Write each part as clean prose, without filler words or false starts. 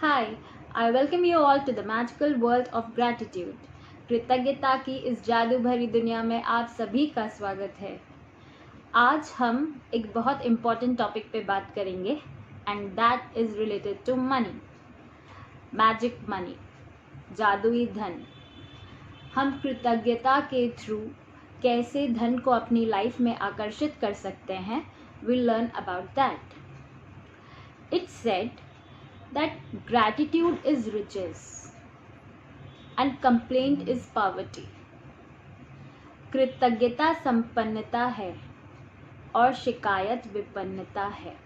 Hi, I welcome you all to the magical world of gratitude. कृतज्ञता की इस जादू भरी दुनिया में आप सभी का स्वागत है। आज हम एक बहुत इम्पोर्टेंट टॉपिक पे बात करेंगे and that is related to money, magic money, जादुई धन। हम कृतज्ञता के थ्रू कैसे धन को अपनी लाइफ में आकर्षित कर सकते हैं, we'll learn about that. It's said that gratitude is riches and complaint is poverty. कृतज्ञता संपन्नता है और शिकायत विपन्नता है।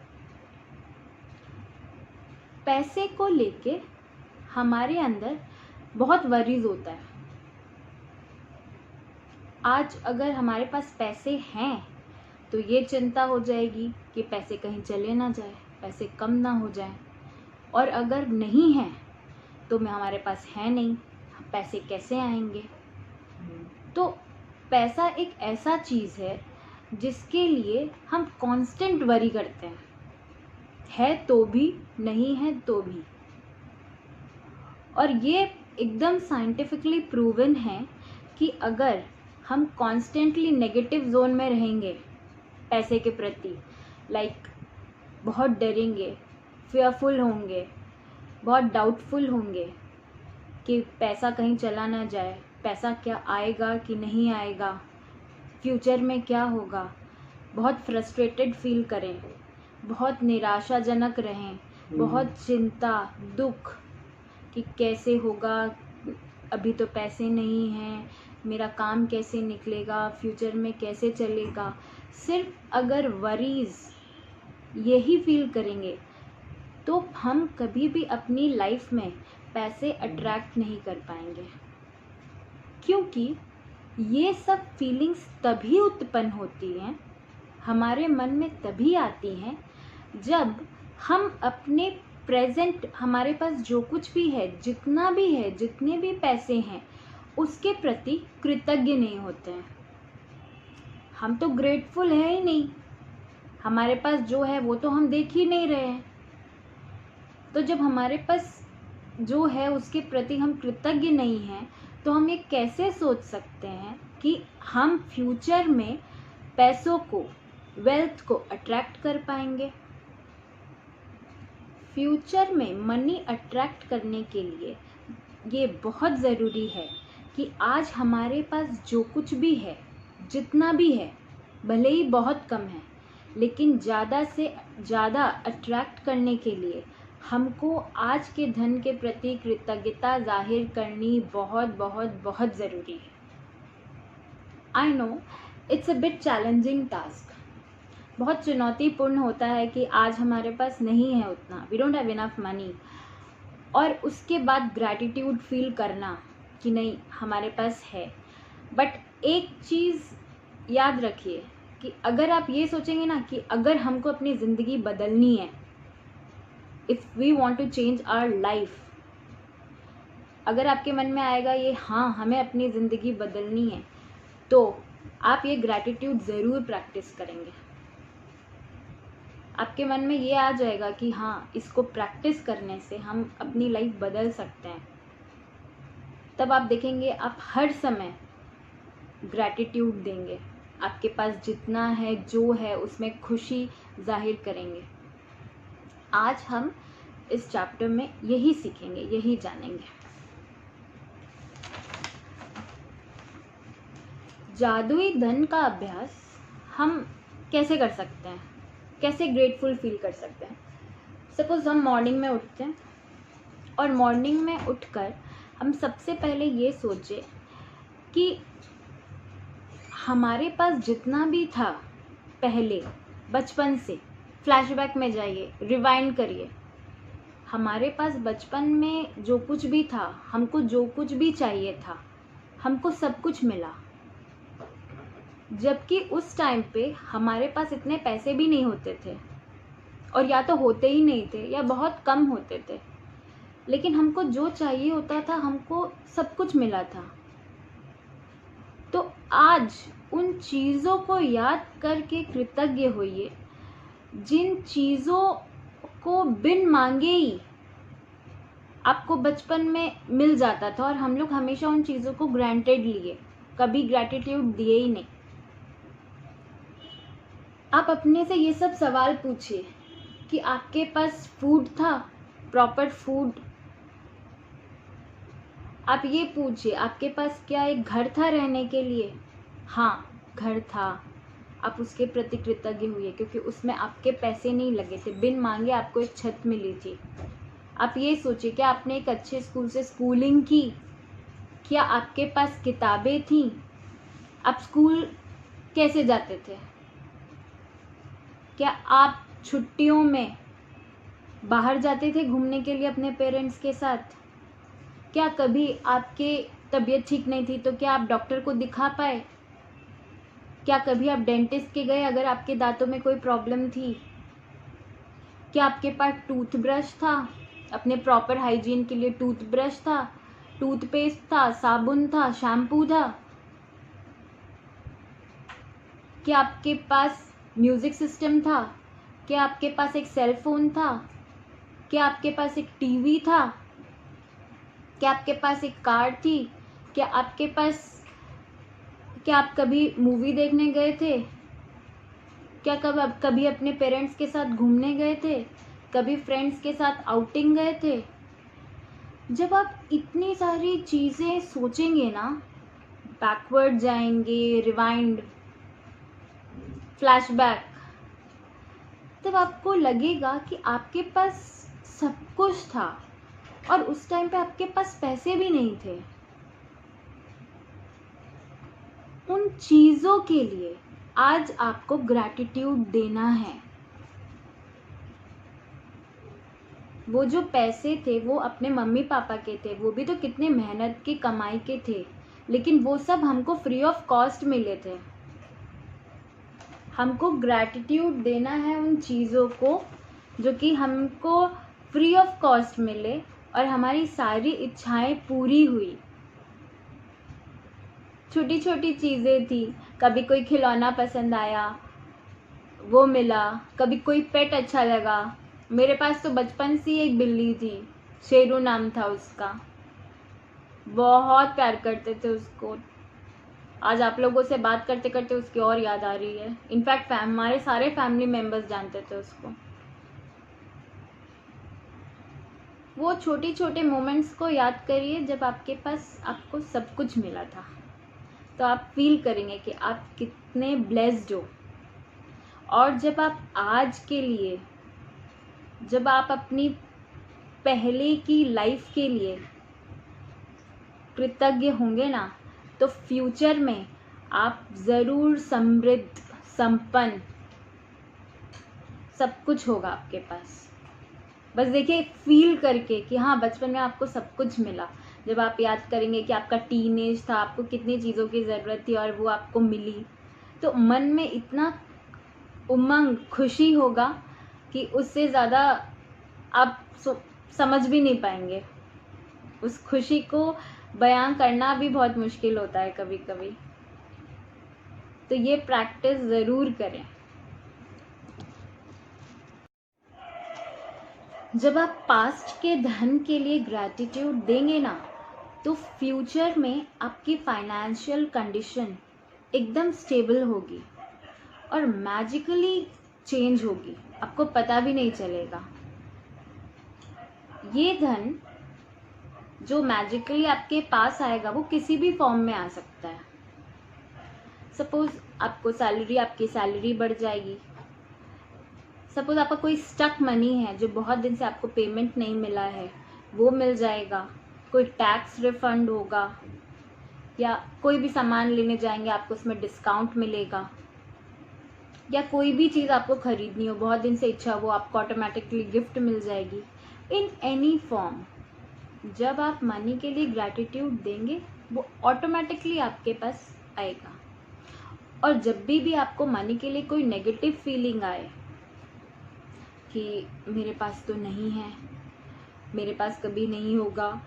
पैसे को लेके हमारे अंदर बहुत वरीज होता है। आज अगर हमारे पास पैसे हैं तो ये चिंता हो जाएगी कि पैसे कहीं चले ना जाए, पैसे कम ना हो जाए, और अगर नहीं है तो हमारे पास है नहीं, पैसे कैसे आएंगे। तो पैसा एक ऐसा चीज़ है जिसके लिए हम कांस्टेंट वरी करते हैं, है तो भी, नहीं है तो भी। और ये एकदम साइंटिफिकली प्रूवन है कि अगर हम कॉन्स्टेंटली नेगेटिव जोन में रहेंगे पैसे के प्रति, लाइक बहुत डरेंगे, फेयरफुल होंगे, बहुत डाउटफुल होंगे कि पैसा कहीं चला ना जाए, पैसा क्या आएगा कि नहीं आएगा, फ्यूचर में क्या होगा, बहुत फ्रस्ट्रेटेड फील करें, बहुत निराशाजनक रहें, बहुत चिंता, दुख कि कैसे होगा, अभी तो पैसे नहीं हैं, मेरा काम कैसे निकलेगा, फ्यूचर में कैसे चलेगा। सिर्फ अगर वरीज यही फील करेंगे तो हम कभी भी अपनी लाइफ में पैसे अट्रैक्ट नहीं कर पाएंगे, क्योंकि ये सब फीलिंग्स तभी उत्पन्न होती हैं, हमारे मन में तभी आती हैं जब हम अपने प्रेजेंट, हमारे पास जो कुछ भी है, जितना भी है, जितने भी पैसे हैं, उसके प्रति कृतज्ञ नहीं होते हैं। हम तो ग्रेटफुल है ही नहीं, हमारे पास जो है वो तो हम देख ही नहीं रहे हैं। तो जब हमारे पास जो है उसके प्रति हम कृतज्ञ नहीं हैं तो हम ये कैसे सोच सकते हैं कि हम फ्यूचर में पैसों को, वेल्थ को अट्रैक्ट कर पाएंगे। फ्यूचर में मनी अट्रैक्ट करने के लिए ये बहुत ज़रूरी है कि आज हमारे पास जो कुछ भी है, जितना भी है, भले ही बहुत कम है, लेकिन ज़्यादा से ज़्यादा अट्रैक्ट करने के लिए हमको आज के धन के प्रति कृतज्ञता जाहिर करनी बहुत बहुत बहुत ज़रूरी है। I know it's a bit challenging task, बहुत चुनौतीपूर्ण होता है कि आज हमारे पास नहीं है उतना, we don't have enough money, और उसके बाद ग्रैटिट्यूड फील करना कि नहीं हमारे पास है। बट एक चीज़ याद रखिए कि अगर आप ये सोचेंगे ना कि अगर हमको अपनी ज़िंदगी बदलनी है, if we want to change our life, अगर आपके मन में आएगा ये हाँ हमें अपनी ज़िंदगी बदलनी है, तो आप ये ग्रैटिट्यूड ज़रूर प्रैक्टिस करेंगे। आपके मन में ये आ जाएगा कि हाँ इसको प्रैक्टिस करने से हम अपनी लाइफ बदल सकते हैं, तब आप देखेंगे आप हर समय ग्रैटिट्यूड देंगे, आपके पास जितना है, जो है, उसमें खुशी जाहिर करेंगे। आज हम इस चैप्टर में यही सीखेंगे, यही जानेंगे। जादुई धन का अभ्यास हम कैसे कर सकते हैं, कैसे ग्रेटफुल फील कर सकते हैं। सपोज हम मॉर्निंग में उठते हैं और मॉर्निंग में उठकर हम सबसे पहले ये सोचें कि हमारे पास जितना भी था पहले, बचपन से फ्लैशबैक में जाइए, रिवाइंड करिए, हमारे पास बचपन में जो कुछ भी था, हमको जो कुछ भी चाहिए था, हमको सब कुछ मिला, जबकि उस टाइम पे हमारे पास इतने पैसे भी नहीं होते थे, और या तो होते ही नहीं थे या बहुत कम होते थे, लेकिन हमको जो चाहिए होता था हमको सब कुछ मिला था। तो आज उन चीज़ों को याद करके कृतज्ञ होइए जिन चीज़ों को बिन मांगे ही आपको बचपन में मिल जाता था और हम लोग हमेशा उन चीज़ों को ग्रांटेड लिए, कभी ग्रैटिट्यूड दिए ही नहीं। आप अपने से ये सब सवाल पूछिए कि आपके पास फूड था, प्रॉपर फूड। आप ये पूछिए आपके पास क्या एक घर था रहने के लिए? हाँ, घर था। आप उसके प्रति कृतज्ञ हुए क्योंकि उसमें आपके पैसे नहीं लगे थे, बिन मांगे आपको एक छत मिली थी। आप ये सोचिए क्या आपने एक अच्छे स्कूल से स्कूलिंग की? क्या आपके पास किताबें थीं? आप स्कूल कैसे जाते थे? क्या आप छुट्टियों में बाहर जाते थे घूमने के लिए अपने पेरेंट्स के साथ? क्या कभी आपके तबीयत ठीक नहीं थी तो क्या आप डॉक्टर को दिखा पाए? क्या कभी आप डेंटिस्ट के गए अगर आपके दांतों में कोई प्रॉब्लम थी? क्या आपके पास टूथब्रश था? अपने प्रॉपर हाइजीन के लिए टूथब्रश था, टूथपेस्ट था, साबुन था, शैम्पू था? क्या आपके पास म्यूज़िक सिस्टम था? क्या आपके पास एक सेल फोन था? क्या आपके पास एक टीवी था? क्या आपके पास एक कार थी? क्या आप कभी मूवी देखने गए थे? क्या कभी अपने पेरेंट्स के साथ घूमने गए थे? कभी फ्रेंड्स के साथ आउटिंग गए थे? जब आप इतनी सारी चीज़ें सोचेंगे ना, बैकवर्ड जाएंगे, रिवाइंड, फ्लैशबैक, तब आपको लगेगा कि आपके पास सब कुछ था और उस टाइम पे आपके पास पैसे भी नहीं थे। उन चीज़ों के लिए आज आपको ग्रैटिट्यूड देना है। वो जो पैसे थे वो अपने मम्मी पापा के थे, वो भी तो कितने मेहनत की कमाई के थे, लेकिन वो सब हमको फ्री ऑफ कॉस्ट मिले थे। हमको ग्रैटिट्यूड देना है उन चीज़ों को जो कि हमको फ्री ऑफ कॉस्ट मिले और हमारी सारी इच्छाएं पूरी हुई। छोटी छोटी चीज़ें थी, कभी कोई खिलौना पसंद आया वो मिला, कभी कोई पेट अच्छा लगा। मेरे पास तो बचपन से ही एक बिल्ली थी, शेरू नाम था उसका, बहुत प्यार करते थे उसको। आज आप लोगों से बात करते करते उसकी और याद आ रही है। इनफैक्ट हमारे सारे फैमिली मेम्बर्स जानते थे उसको। वो छोटे छोटे मोमेंट्स को याद करिए जब आपके पास आपको सब कुछ मिला था, तो आप फील करेंगे कि आप कितने ब्लेस्ड हो। और जब आप आज के लिए, जब आप अपनी पहले की लाइफ के लिए कृतज्ञ होंगे ना, तो फ्यूचर में आप ज़रूर समृद्ध, संपन्न, सब कुछ होगा आपके पास। बस देखिए फील करके कि हाँ बचपन में आपको सब कुछ मिला। जब आप याद करेंगे कि आपका टीनेज था, आपको कितनी चीज़ों की ज़रूरत थी और वो आपको मिली, तो मन में इतना उमंग, खुशी होगा कि उससे ज़्यादा आप समझ भी नहीं पाएंगे। उस खुशी को बयां करना भी बहुत मुश्किल होता है कभी कभी। तो ये प्रैक्टिस ज़रूर करें। जब आप पास्ट के धन के लिए ग्रैटिट्यूड देंगे ना, तो फ्यूचर में आपकी फाइनेंशियल कंडीशन एकदम स्टेबल होगी और मैजिकली चेंज होगी, आपको पता भी नहीं चलेगा। ये धन जो मैजिकली आपके पास आएगा वो किसी भी फॉर्म में आ सकता है। सपोज आपकी सैलरी बढ़ जाएगी। सपोज आपका कोई स्टक मनी है जो बहुत दिन से आपको पेमेंट नहीं मिला है, वो मिल जाएगा। कोई टैक्स रिफंड होगा, या कोई भी सामान लेने जाएंगे आपको उसमें डिस्काउंट मिलेगा, या कोई भी चीज़ आपको खरीदनी हो, बहुत दिन से इच्छा वो आपको ऑटोमेटिकली गिफ्ट मिल जाएगी। इन एनी फॉर्म जब आप मनी के लिए ग्रैटिट्यूड देंगे वो ऑटोमेटिकली आपके पास आएगा। और जब भी आपको मनी के लिए कोई नेगेटिव फीलिंग आए कि मेरे पास तो नहीं है, मेरे पास कभी नहीं होगा,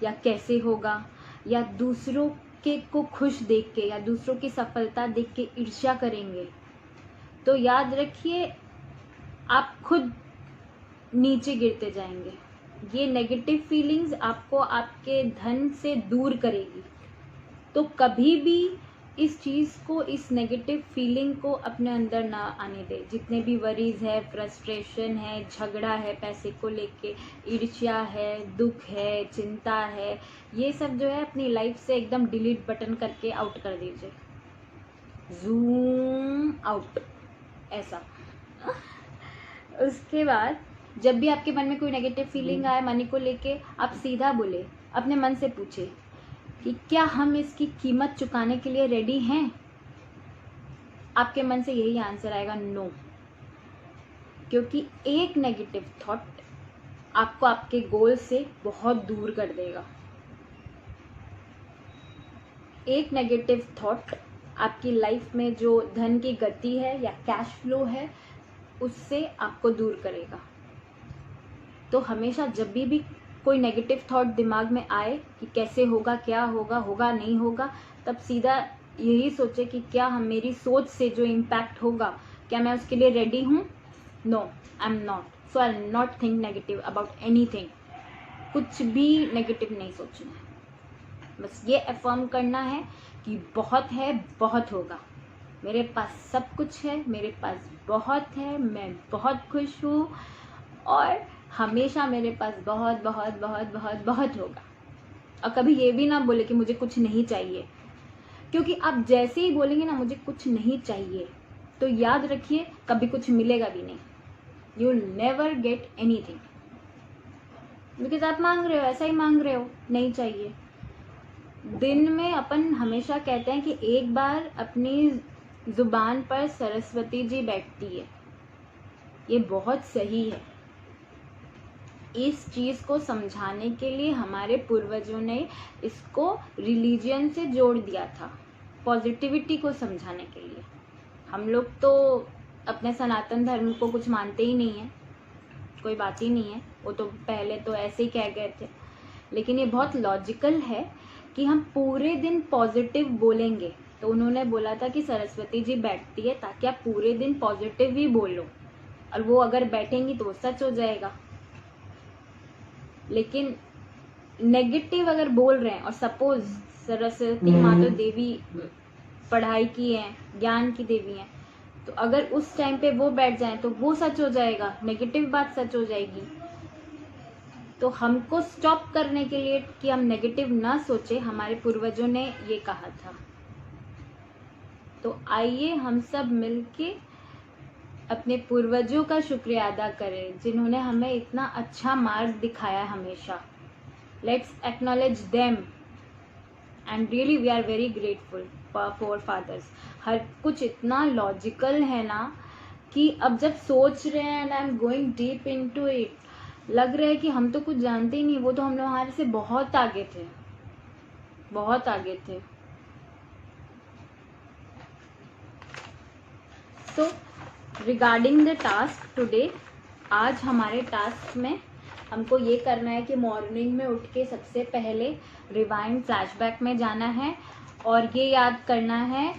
या कैसे होगा, या दूसरों के को खुश देख के या दूसरों की सफलता देख के ईर्ष्या करेंगे, तो याद रखिए आप खुद नीचे गिरते जाएंगे। ये नेगेटिव फीलिंग्स आपको आपके धन से दूर करेगी। तो कभी भी इस चीज़ को, इस नेगेटिव फीलिंग को अपने अंदर ना आने दे। जितने भी वरीज है, फ्रस्ट्रेशन है, झगड़ा है पैसे को लेके, ईर्ष्या है, दुख है, चिंता है, ये सब जो है अपनी लाइफ से एकदम डिलीट बटन करके आउट कर दीजिए, जूम आउट ऐसा। उसके बाद जब भी आपके मन में कोई नेगेटिव फीलिंग आए मनी को लेके, आप सीधा बोले, अपने मन से पूछे कि क्या हम इसकी कीमत चुकाने के लिए रेडी हैं। आपके मन से यही आंसर आएगा, नो। क्योंकि एक नेगेटिव थॉट आपको आपके गोल से बहुत दूर कर देगा। एक नेगेटिव थॉट आपकी लाइफ में जो धन की गति है या कैश फ्लो है उससे आपको दूर करेगा। तो हमेशा जब भी कोई नेगेटिव थॉट दिमाग में आए कि कैसे होगा, क्या होगा, होगा नहीं होगा, तब सीधा यही सोचे कि क्या हम, मेरी सोच से जो इम्पैक्ट होगा, क्या मैं उसके लिए रेडी हूँ। No, I am not, so I will not think negative about anything. कुछ भी नेगेटिव नहीं सोचना है, बस ये अफर्म करना है कि बहुत है, बहुत होगा, मेरे पास सब कुछ है, मेरे पास बहुत है, मैं बहुत खुश हूँ और हमेशा मेरे पास बहुत बहुत बहुत बहुत बहुत होगा। और कभी ये भी ना बोले कि मुझे कुछ नहीं चाहिए, क्योंकि आप जैसे ही बोलेंगे ना मुझे कुछ नहीं चाहिए, तो याद रखिए कभी कुछ मिलेगा भी नहीं। You will never get anything, because आप मांग रहे हो, ऐसा ही मांग रहे हो, नहीं चाहिए। दिन में अपन हमेशा कहते हैं कि एक बार अपनी जुबान पर सरस्वती जी बैठती है, ये बहुत सही है। इस चीज़ को समझाने के लिए हमारे पूर्वजों ने इसको रिलीजन से जोड़ दिया था, पॉजिटिविटी को समझाने के लिए। हम लोग तो अपने सनातन धर्म को कुछ मानते ही नहीं है, कोई बात ही नहीं है, वो तो पहले तो ऐसे ही कह गए थे। लेकिन ये बहुत लॉजिकल है कि हम पूरे दिन पॉजिटिव बोलेंगे। तो उन्होंने बोला था कि सरस्वती जी बैठती है ताकि आप पूरे दिन पॉजिटिव ही बोलो, और वो अगर बैठेंगी तो वो सच हो जाएगा। लेकिन नेगेटिव अगर बोल रहे हैं, और सपोज सरस्वती माँ तो देवी पढ़ाई की है, ज्ञान की देवी है, तो अगर उस टाइम पे वो बैठ जाए तो वो सच हो जाएगा, नेगेटिव बात सच हो जाएगी। तो हमको स्टॉप करने के लिए कि हम नेगेटिव ना सोचे, हमारे पूर्वजों ने ये कहा था। तो आइए हम सब मिलके अपने पूर्वजों का शुक्रिया अदा करें जिन्होंने हमें इतना अच्छा मार्ग दिखाया हमेशा। Let's acknowledge them and really we are very grateful for fathers. हर कुछ इतना लॉजिकल है ना कि अब जब सोच रहे हैं and I am going deep into it, लग रहा है कि हम तो कुछ जानते ही नहीं, वो तो हम लोग हमारे से बहुत आगे थे, बहुत आगे थे। तो रिगार्डिंग द टास्क टुडे, आज हमारे टास्क में हमको ये करना है कि मॉर्निंग में उठ के सबसे पहले रिवाइंड फ्लैशबैक में जाना है और ये याद करना है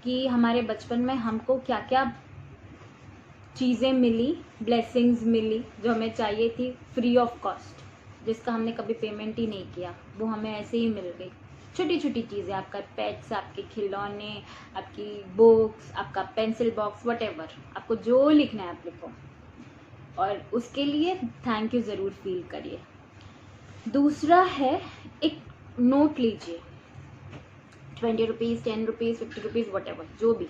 कि हमारे बचपन में हमको क्या क्या चीज़ें मिली, ब्लेसिंग्स मिली जो हमें चाहिए थी फ्री ऑफ कॉस्ट, जिसका हमने कभी पेमेंट ही नहीं किया, वो हमें ऐसे ही मिल गई। छोटी छोटी चीज़ें, आपका पेट्स, आपके खिलौने, आपकी बुक्स, आपका पेंसिल बॉक्स, व्हाटएवर, आपको जो लिखना है आप लिखो, और उसके लिए थैंक यू ज़रूर फील करिए। दूसरा है, एक नोट लीजिए, 20 रुपीज़, 10 रुपीज़, 50 रुपीज़, व्हाटएवर, जो भी,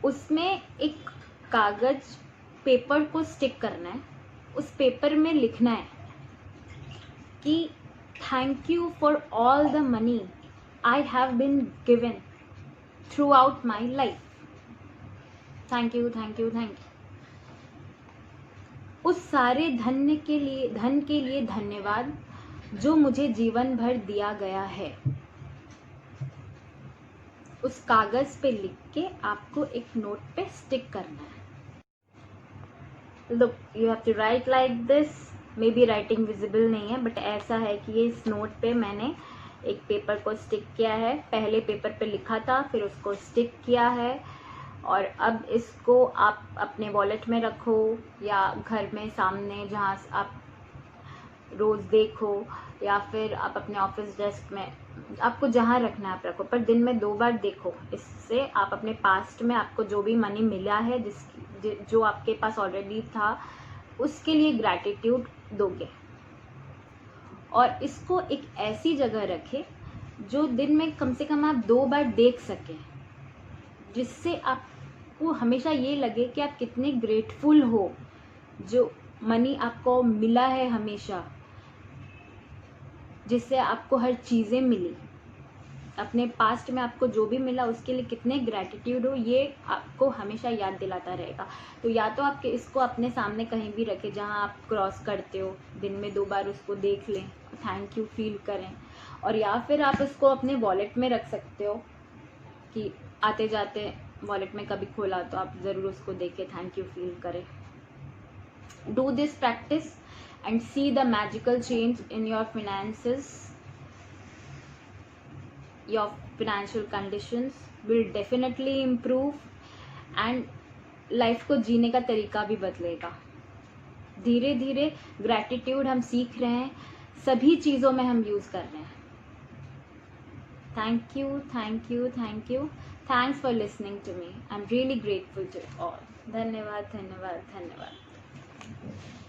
उसमें एक कागज़, पेपर को स्टिक करना है, उस पेपर में लिखना है कि thank you for all the money I have been given throughout my life. Thank you, thank you, thank you. उस सारे धन के लिए धन्यवाद जो मुझे जीवन भर दिया गया है। उस कागज पे लिख के आपको एक नोट पे स्टिक करना है। Look, you have to write like this. May be writing visible नहीं है, बट ऐसा है कि ये इस नोट पे मैंने एक पेपर को स्टिक किया है। पहले पेपर पे लिखा था, फिर उसको स्टिक किया है, और अब इसको आप अपने वॉलेट में रखो या घर में सामने जहाँ आप रोज़ देखो, या फिर आप अपने ऑफिस डेस्क में, आपको जहाँ रखना है आप रखो, पर दिन में 2 बार देखो। इससे आप अपने पास्ट में आपको जो भी मनी मिला है, जो आपके पास ऑलरेडी था, उसके लिए ग्रैटिट्यूड दोगे। और इसको एक ऐसी जगह रखें जो दिन में कम से कम आप 2 बार देख सकें, जिससे आपको हमेशा ये लगे कि आप कितने ग्रेटफुल हो जो मनी आपको मिला है हमेशा, जिससे आपको हर चीज़ें मिली। अपने पास्ट में आपको जो भी मिला उसके लिए कितने ग्रैटिट्यूड हो, ये आपको हमेशा याद दिलाता रहेगा। तो या तो आप इसको अपने सामने कहीं भी रखें, जहाँ आप क्रॉस करते हो, दिन में 2 बार उसको देख लें, थैंक यू फील करें। और या फिर आप उसको अपने वॉलेट में रख सकते हो कि आते जाते वॉलेट में कभी खोला तो आप ज़रूर उसको देख के थैंक यू फील करें। Do this practice and see the magical change in your finances. Your financial conditions will definitely improve and life को जीने का तरीका भी बदलेगा। धीरे धीरे ग्रैटिट्यूड हम सीख रहे हैं, सभी चीज़ों में हम यूज़ कर रहे हैं। Thank you, thank you, thank you. Thanks for listening to me. I am really grateful to all. धन्यवाद, धन्यवाद, धन्यवाद।